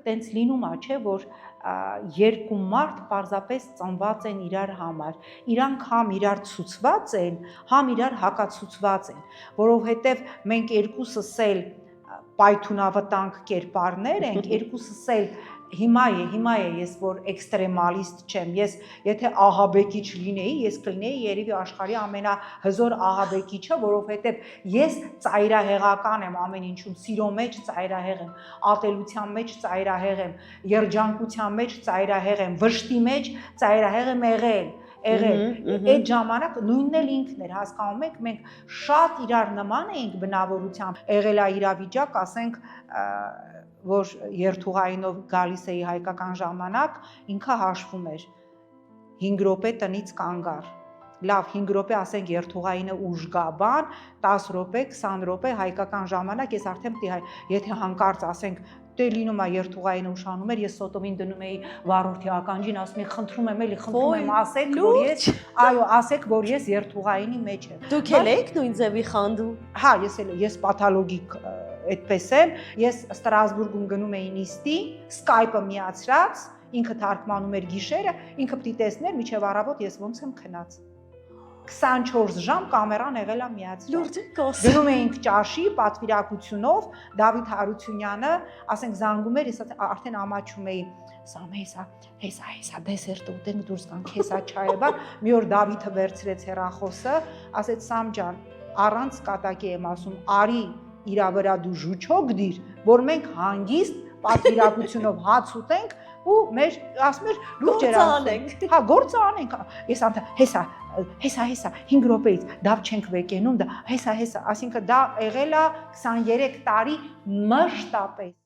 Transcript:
տենց լինում է, չէ, որ երկու մարդ պարզապես ծնված են իրար համար, իրանք համ իրար ցուցված են, համ իրար հակացուցված են, որովհետև մենք երկուսս էլ պայթունավտանգ կերպարներ ենք, երկուսս էլ հիմա է ես որ էքստրեմալիստ չեմ, ես եթե ահաբեկիչ լինեի, ես կլինեի երևի աշխարհի ամենահզոր ահաբեկիչը, որովհետև ես ծայրահեղական եմ ամեն ինչում, սիրո մեջ ծայրահեղ եմ, ատելության մեջ ծայրահեղ եմ, երջանկության մեջ ծայրահեղ եմ, վշտի մեջ ծայրահեղ եմ եղել, այդ ժամանակ նույնն էլ ինքն էր, հասկանում եք, մենք շատ իրար նման էինք բնավորությամբ, եղել է իրավիճակ, ասենք, որ երթուղայինով գալիս էի հայկական ժամանակ, ինքը հաշվում էր 5 րոպե տնից կանգ առ, լավ 5 րոպե ասենք երթուղայինը ուժ գա բան, 10 րոպե, 20 րոպե հայկական ժամանակ ես արդեն եթե հանկարծ ասենք դե լինում է երթուղայինը ուշանում էր, ես սոտովին դնում էի վառորդի ականջին, ասում էի խնդրում եմ էլի, խնդրում եմ ասեք, որ ես, այո, ասեք, որ ես երթուղայինի մեջ եմ։ Դուք էլ եք նույն ձևի խանդում։ Հա, ես պաթոլոգիկ այդպես եմ, ես Ստրասբուրգում գնում էի նիստի, Skype-ը միացրած, ինքը թարգմանում էր գիշերը, ինքը պիտի տեսներ մինչև առավոտ ես ոնց եմ քնած։ 24 ժամ կամերան եղել է միացրած։ Լուրջ կոս։ Գնում էինք ճաշի պատվիրակությունով, Դավիթ Հարությունյանը, ասենք զանգում էր, ես արդեն ամաչում էի, Սամե, հեսա դեսերտը ուտենք դուրս գանք, հեսա չայը բան, մի օր Դավիթը վերցրեց հեռախոսը, ասեց Սամ ջան, առանց կատակի եմ ասում, արի իրա վրա դու ժուչոկ դիր, որ մենք հանգիստ պատվիրակությունով հաց ուտենք ու մեր ասում էր լուրջ էր անենք։ Հա, գործը անենք։ Ես անթա հեսա 5 րոպեից դավ չենք վեկենում, դա հեսա, այսինքն դա եղել է 23 տարի մշտապես